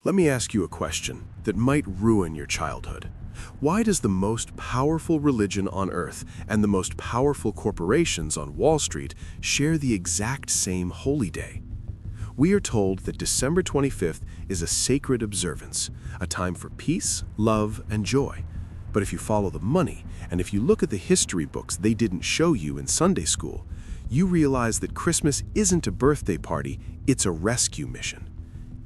Let me ask you a question that might ruin your childhood. Why does the most powerful religion on earth and the most powerful corporations on Wall Street share the exact same holy day? We are told that December 25th is a sacred observance, a time for peace, love, and joy. But if you follow the money, and if you look at the history books they didn't show you in Sunday school, you realize that Christmas isn't a birthday party, it's a rescue mission.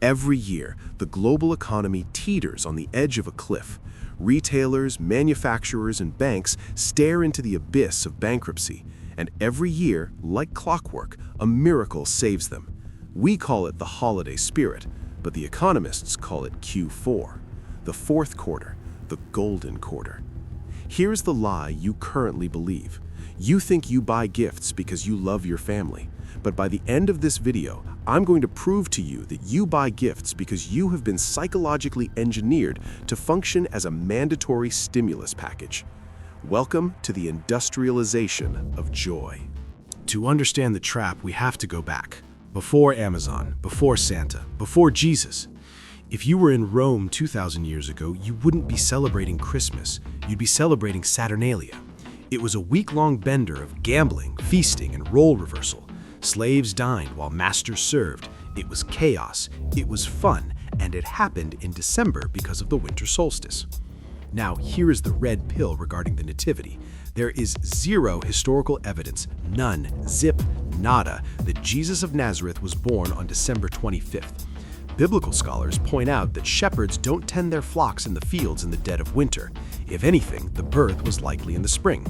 Every year, the global economy teeters on the edge of a cliff. Retailers, manufacturers, and banks stare into the abyss of bankruptcy, and every year, like clockwork, a miracle saves them. We call it the holiday spirit, but the economists call it Q4, the fourth quarter, the golden quarter. Here's the lie you currently believe. You think you buy gifts because you love your family, but by the end of this video, I'm going to prove to you that you buy gifts because you have been psychologically engineered to function as a mandatory stimulus package. Welcome to the industrialization of joy. To understand the trap, we have to go back. Before Amazon, before Santa, before Jesus. If you were in Rome 2,000 years ago, you wouldn't be celebrating Christmas. You'd be celebrating Saturnalia. It was a week-long bender of gambling, feasting, and role reversal. Slaves dined while masters served. It was chaos, it was fun, and it happened in December because of the winter solstice. Now, here is the red pill regarding the Nativity. There is zero historical evidence, none, zip, nada, that Jesus of Nazareth was born on December 25th. Biblical scholars point out that shepherds don't tend their flocks in the fields in the dead of winter. If anything, the birth was likely in the spring.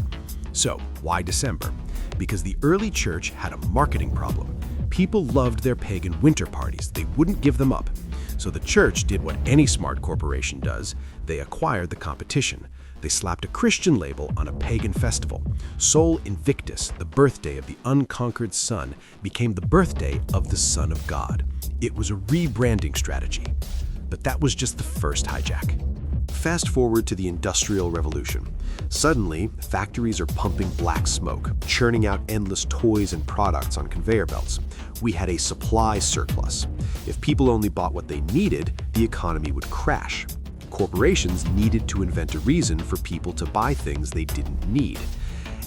So, why December? Because the early church had a marketing problem. People loved their pagan winter parties. They wouldn't give them up. So the church did what any smart corporation does. They acquired the competition. They slapped a Christian label on a pagan festival. Sol Invictus, the birthday of the unconquered sun, became the birthday of the Son of God. It was a rebranding strategy. But that was just the first hijack. Fast forward to the Industrial Revolution. Suddenly, factories are pumping black smoke, churning out endless toys and products on conveyor belts. We had a supply surplus. If people only bought what they needed, the economy would crash. Corporations needed to invent a reason for people to buy things they didn't need.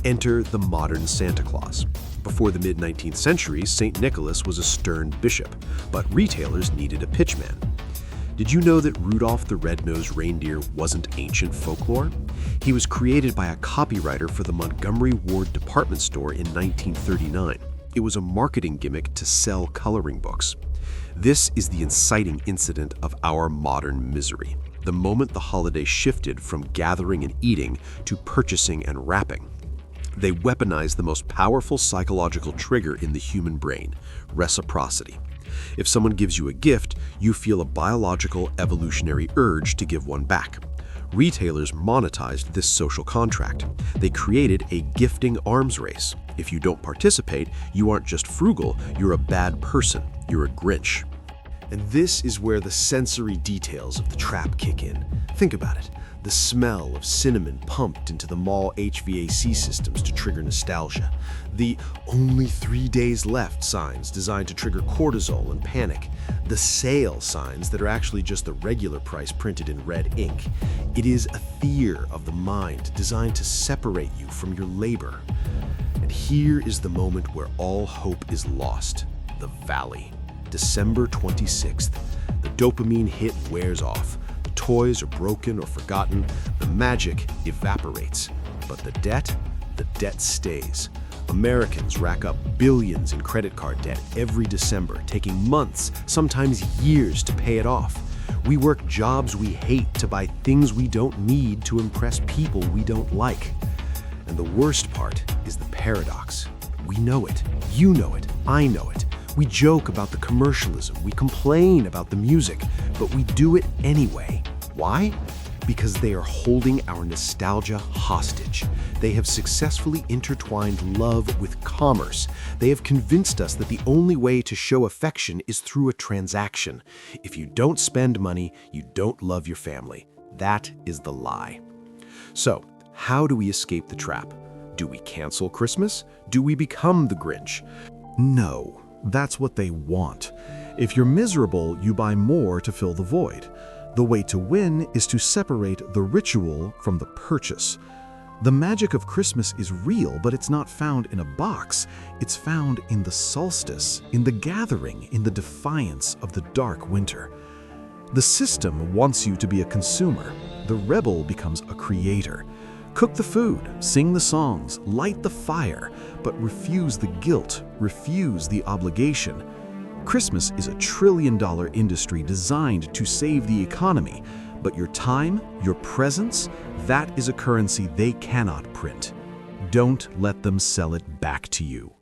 Enter the modern Santa Claus. Before the mid-19th century, St. Nicholas was a stern bishop, but retailers needed a pitchman. Did you know that Rudolph the Red-Nosed Reindeer wasn't ancient folklore? He was created by a copywriter for the Montgomery Ward department store in 1939. It was a marketing gimmick to sell coloring books. This is the inciting incident of our modern misery. The moment the holiday shifted from gathering and eating to purchasing and wrapping. They weaponized the most powerful psychological trigger in the human brain, reciprocity. If someone gives you a gift, you feel a biological evolutionary urge to give one back. Retailers monetized this social contract. They created a gifting arms race. If you don't participate, you aren't just frugal, you're a bad person, you're a Grinch. And this is where the sensory details of the trap kick in. Think about it. The smell of cinnamon pumped into the mall HVAC systems to trigger nostalgia. The "only 3 days left" signs designed to trigger cortisol and panic. The sale signs that are actually just the regular price printed in red ink. It is a theater of the mind designed to separate you from your labor. And here is the moment where all hope is lost. The valley. December 26th. The dopamine hit wears off. Toys are broken or forgotten, the magic evaporates. But the debt stays. Americans rack up billions in credit card debt every December, taking months, sometimes years to pay it off. We work jobs we hate to buy things we don't need to impress people we don't like. And the worst part is the paradox. We know it, you know it, I know it. We joke about the commercialism, we complain about the music, but we do it anyway. Why? Because they are holding our nostalgia hostage. They have successfully intertwined love with commerce. They have convinced us that the only way to show affection is through a transaction. If you don't spend money, you don't love your family. That is the lie. So, how do we escape the trap? Do we cancel Christmas? Do we become the Grinch? No. That's what they want. If you're miserable, you buy more to fill the void. The way to win is to separate the ritual from the purchase. The magic of Christmas is real, but it's not found in a box. It's found in the solstice, in the gathering, in the defiance of the dark winter. The system wants you to be a consumer. The rebel becomes a creator. Cook the food, sing the songs, light the fire, but refuse the guilt, refuse the obligation. Christmas is a trillion-dollar industry designed to save the economy, but your time, your presence, that is a currency they cannot print. Don't let them sell it back to you.